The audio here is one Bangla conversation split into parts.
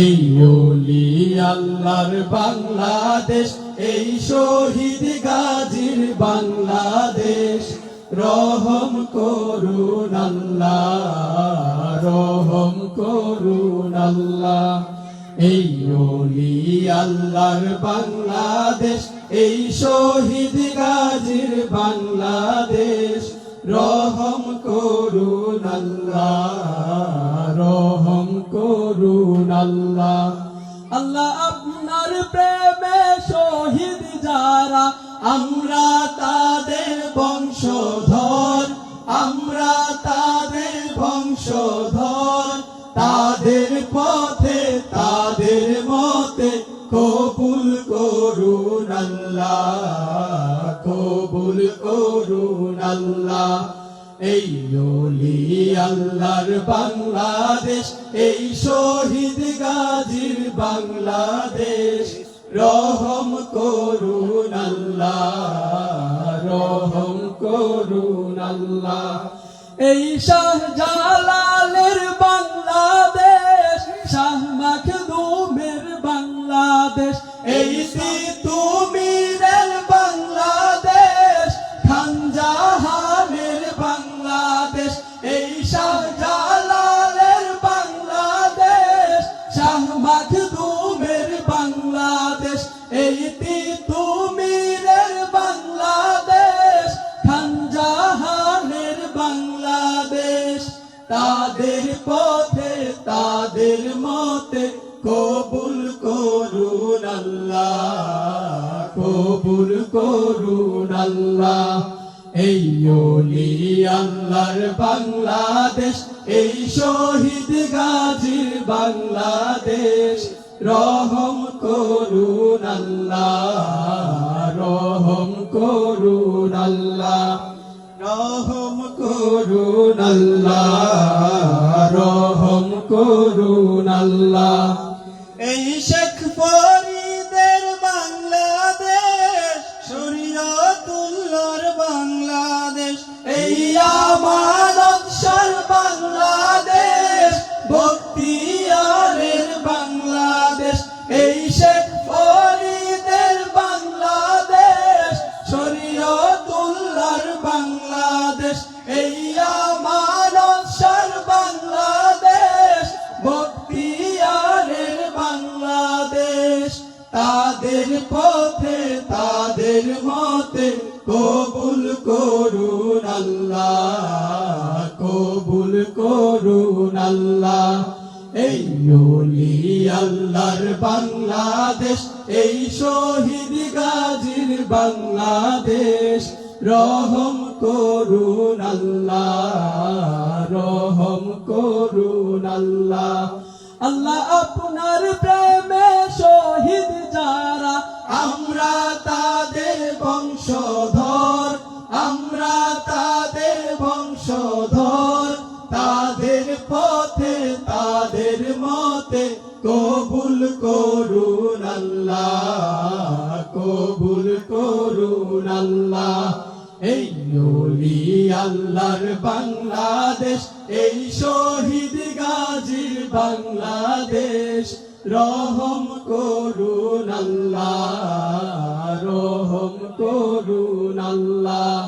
এই ওলি আল্লাহর বাংলাদেশ, এই শহীদ গাজীর বাংলাদেশ। রহম করুন আল্লাহ, রহম করুন আল্লাহ। এই ওলি আল্লাহর বাংলাদেশ, এই শহীদ গাজীর বাংলাদেশ। রহম করুন আল্লাহ, রহম করুন আল্লাহ। আল্লাহ আপনার প্রেমে শহীদ যারা, আমরা তাদের বংশধর, আমরা তাদের বংশধর। তাদের পথে তাদের মতে কবুল করুন আল্লাহ, কবুল করুন আল্লাহ। এই ওলি আল্লাহর বাংলাদেশ, এই শহীদ গাজীর বাংলাদেশ। রহম করুন আল্লাহ, রহম করুন আল্লাহ। এই শাহজালালের বাংলাদেশ, শাহ মাখদুমের বাংলাদেশ। এই তিতুমীরের বাংলাদেশ, খান জাহানের বাংলাদেশ। এই শাহজালালের বাংলাদেশ, শাহ মাখদুমের বাংলাদেশ। এই তিতুমীরের বাংলাদেশ, খান জাহানের বাংলাদেশ। তাদের পথে তাদের মতে কবুল করুন আল্লাহ, কবুল করুন আল্লাহ। এই ওলি আল্লাহর বাংলাদেশ, এই শহীদ গাজীর বাংলাদেশ। রহম করুন আল্লাহ, রহম করুন আল্লাহ। রহম করুন আল্লাহ, রহম করুন আল্লাহ। এই শেখ ফরিদের বাংলাদেশ, শরীয়তুল্লাহর বাংলাদেশ। এই আমানত শাহর বাংলাদেশ, বখতিয়ারের বাংলাদেশ। এই শেখ ফরিদের বাংলাদেশ, শরীয়তুল্লাহর বাংলাদেশ। এই আমানত শাহর বাংলাদেশ, বখতিয়ারের বাংলাদেশ। তাদের পথে তাদের মতে কবুল করুন আল্লাহ, কবুল করুন আল্লাহ। এই ওলি আল্লাহর বাংলাদেশ, এই শহীদ গাজীর বাংলাদেশ। রহম করুন আল্লাহ, রহম করুন আল্লাহ। আল্লাহ আপনার প্রেমে শহীদ যারা, আমরা তাদের বংশধর, আমরা তাদের বংশধর। তাদের পথে তাদের মতে কবুল করুন আল্লাহ, কবুল করুন আল্লাহ। এই ওলি আল্লাহর বাংলাদেশ, এই শহীদ গাজীর বাংলাদেশ। রহম করুন আল্লাহ, রহম করুন আল্লাহ।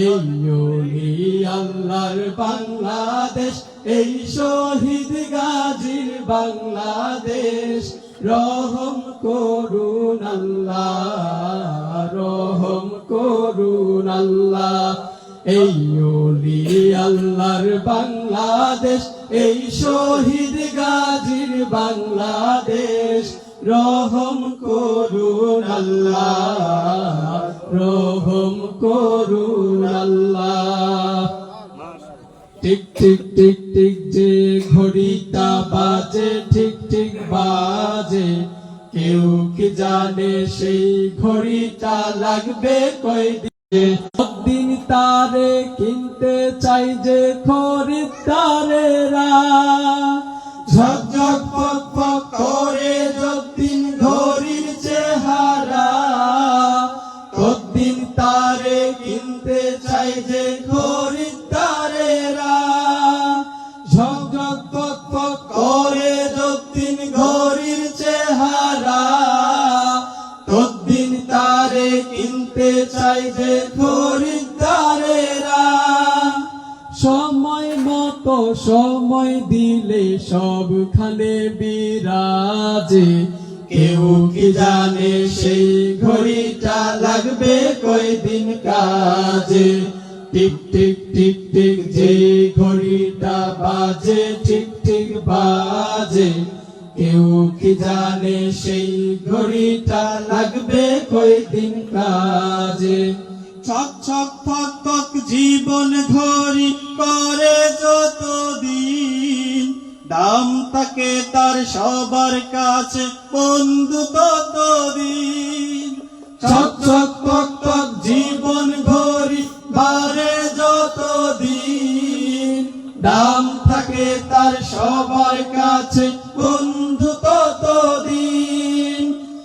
এই ওলি আল্লাহর বাংলাদেশ, এই শহীদ গাজীর বাংলাদেশ। রহম করুন আল্লাহ, রহম করুন আল্লাহ। এই ওলি আল্লাহর বাংলাদেশ, এই শহীদ গাজীর বাংলাদেশ। রহম করুন আল্লাহ, রহম করুন আল্লাহ। টিক টিক টিক টিক যে ঘড়িটা বাজে, ঠিক ঠিক বাজে। কেউ কি জানে সেই ঘড়িটা লাগবে কয়দিন? তারে কিনতে চাই যে খরিদ্দারেরা, ঝকঝক পক পক করে যতদিন ঘড়ির চেহারা। ততদিন তারে কিনতে চাই যে খরিদ্দারেরা, ঝকঝক পক পক করে যতদিন ঘড়ি কিনতে চাই যে খরিদ্দারেরা। সময় মতো সময় দিলে সবখানে বিরাজে, কেউ কি জানে সেই ঘড়িটা লাগবে কয়দিন কাজে। টিক টিক টিক টিক যে ঘড়িটা বাজে, ঠিক ঠিক বাজে, কেউ কি জানে সেই ঘড়িটা লাগবে কয়দিন কাজে। ছক ছক ফক ফক জীবন ঘড়ি করে যতদিন, দাম থাকে তার সবার কাছে বন্ধু ততদিন। ছক ছক ফক ফক জীবন ঘড়ি বারে যতদিন, দাম থাকে তার সবার কাছে বন্ধু ততদিন।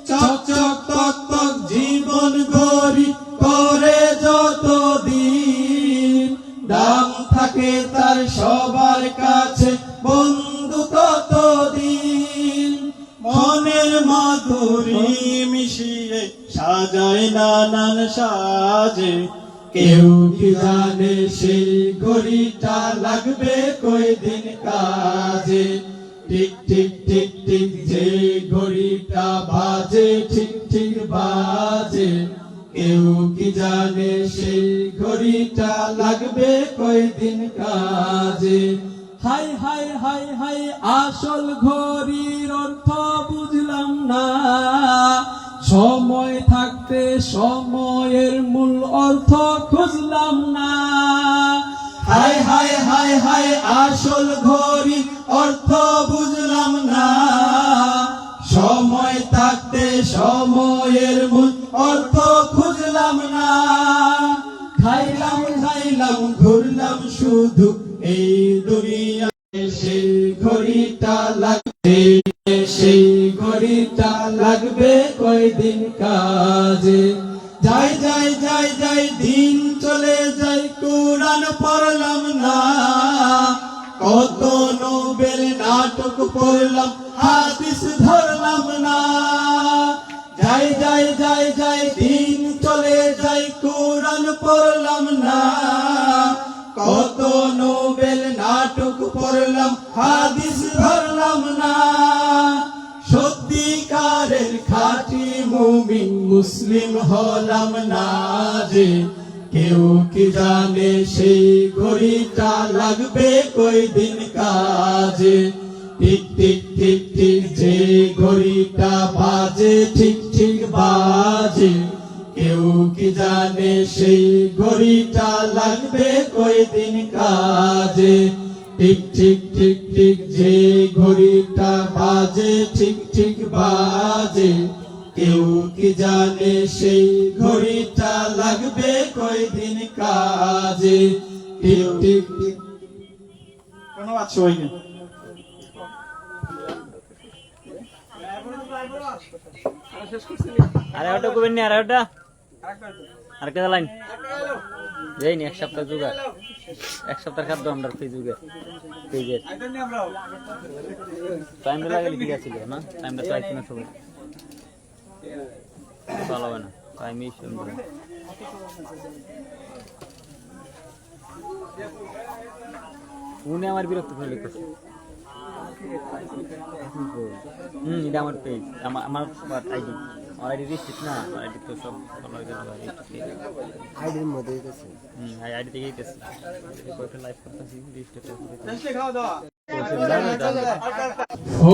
ছক ছক ফক ফক জীবন ঘড়ি করে যতদিন, দাম থাকে তার সবার কাছে বন্ধু ততদিন। মনের মাধুরী মিশিয়ে সাজায় নানান সাজে, কেউ কি জানে সেই ঘড়িটা লাগবে কয়দিন কাজে। টিক টিক টিক টিক যে ঘড়িটা বাজে, ঠিক ঠিক বাজে, কেউ কি জানে সেই ঘড়িটা লাগবে কয়দিন কাজে। হাই হাই হাই হাই আসল ঘড়ির অর্থ বুঝলাম না, সময় থাকতে সময়ের মূল অর্থ খুঁজলাম না। হাই হাই হাই হাই আসল ঘড়ির অর্থ বুঝলাম না, সময় থাকতে সময়ের মূল অর্থ খুঁজলাম না। খাইলাম খাইলাম ঘুরলাম শুধু এই দুনিয়ায়, সেই ঘড়িটা লাগবে, সেই ঘড়িটা লাগবে কয়দিন কাজে। যাই যাই যাই যাই দিন চলে যাই, কোরআন পড়লাম না, কত নোবেল নাটক পড়লাম, হাদিস ধরলাম না। যাই যাই যাই যাই দিন চলে যাই, কোরআন পড়লাম না, কত নোবেল নাটক পড়লাম, হাদিস ধরলাম না। সত্যিকারের খাঁটি মুমিন মুসলিম হলাম না যে, কেউ কি জানে সেই ঘড়িটা লাগবে কয়দিন কাজে। টিক টিক টিক টিক যে ঘড়িটা বাজে, ঠিক ঠিক বাজে, কেউ কি জানে সেই ঘড়িটা লাগবে কয়দিন কাজে। টিক টিক টিক টিক যে ঘড়িটা বাজে, ঠিক ঠিক বাজে, কেউ কি জানে সেই ঘড়িটা লাগবে কয়দিন কাজে। Tick tick tick. ধন্যবাদ সবাইকে। আরে ওটা কবেন নি, আর ওটা আর কে লাইন যাই নি। এক সপ্তাহ জোগাড়, এক সপ্তাহ খাদ্য আমরা ফেসবুকে পেজের টাইমটা লাগালে ঠিক আছিল না, টাইমটা তো আইছি না সবাই ভালো হবে না, টাইমই সুন্দর। উনি আমার বিরক্ত ফেলে করছে। এটা আমার পেজ, আমার আইডি, আমার আইডি রিস্ট্রিক্ট না, আমার আইডি তো সব আইডির মধ্যে গেছে। আইডি থেকে গেছে লাইভ করতেছি রিস্ট্রিক্ট।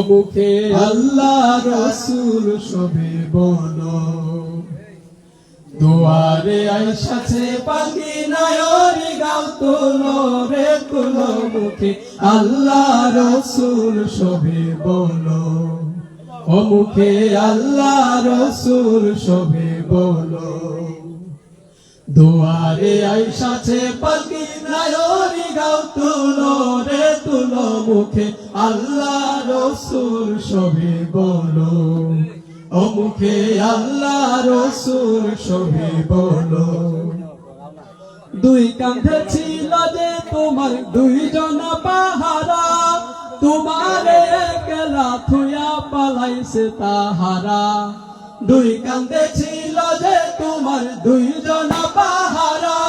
মুখে আল্লাহ রসুল সবে বলো, দুয়ারে আইসাছে পাখি নয়রি গাও তুলো রে তুলো। মুখে আল্লাহ রসুল সবে বলো, ও মুখে আল্লাহ রসুল সবে বলো, দুয়ারে আইসাছে পাখি নয়রি গাও তুলো রে তুলো। মুখে আল্লাহ রসুল সবে বলো, ও মুখে আল্লাহ রসুল সবে বলো। দুই কাঁধে ছিল যে তোমার দুইজন পাহারা, তোমারে একলা থুয়া পালাইছে তাহারা। দুই কান্দে ছিল যে তোমার দুইজনা পাহারা,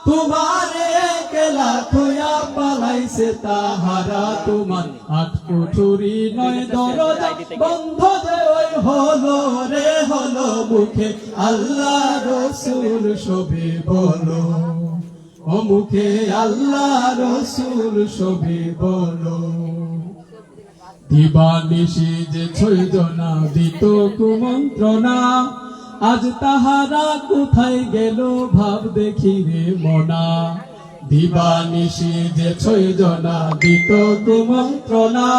তোমার একলা থুয়া পালাইছে তাহারা। তোমার আট কুঠুরি নয় দরজা বন্ধ যে ওই হলো রে হলো, মুখে আল্লাহ রসুল সবে বলো, ও মুখে আল্লাহ রসুল সবে বলো। দিবানিশি যে ছয়জনা দিত কুমন্ত্রণা, আজ তাহারা কোথায় গেল ভাব দেখি রে মনা। দিবানিশি যে ছয়জনা দিত কুমন্ত্রণা,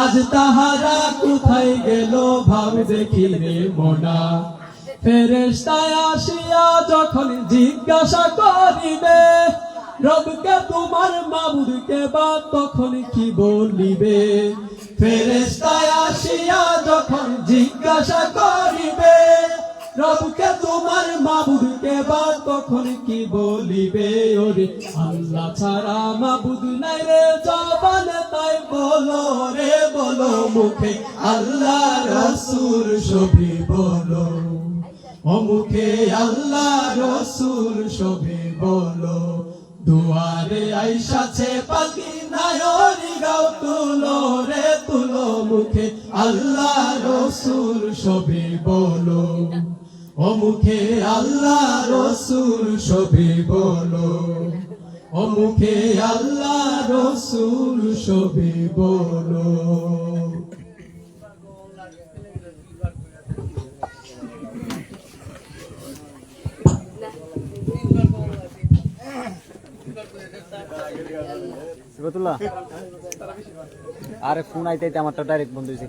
আজ তাহারা কোথায় গেল ভাব দেখি রে মনা। ফেরেশতায় আসিয়া যখন জিজ্ঞাসা করিবে, রবকে তোমার মাবুদকে বা তখন কি বলিবে। ফেরেশতায় আসিয়া যখন জিজ্ঞাসা করিবে, রবকে তোমার মাবুদকে বা তখন কি বলিবে। ওরে আল্লাহ ছাড়া মাবুদ নাই রে জবানে তাই বলো রে বলো, মুখে আল্লাহ রসুল সবে বলো, ও মুখে আল্লাহ রসুল সবে বলো। দুয়ারে আইসাছে পাখি নায়রি গাও তুলো রে তুলো, মুখে আল্লাহ রসুল সবে বলো, ও মুখে আল্লাহ রসুল সবে বলো, ও মুখে আল্লাহ রসুল সবে বলো। সিফাতুল্লাহ, আরে ফোন আইতে আমার তো ডাইরেক্ট বন্ধ হয়েছে।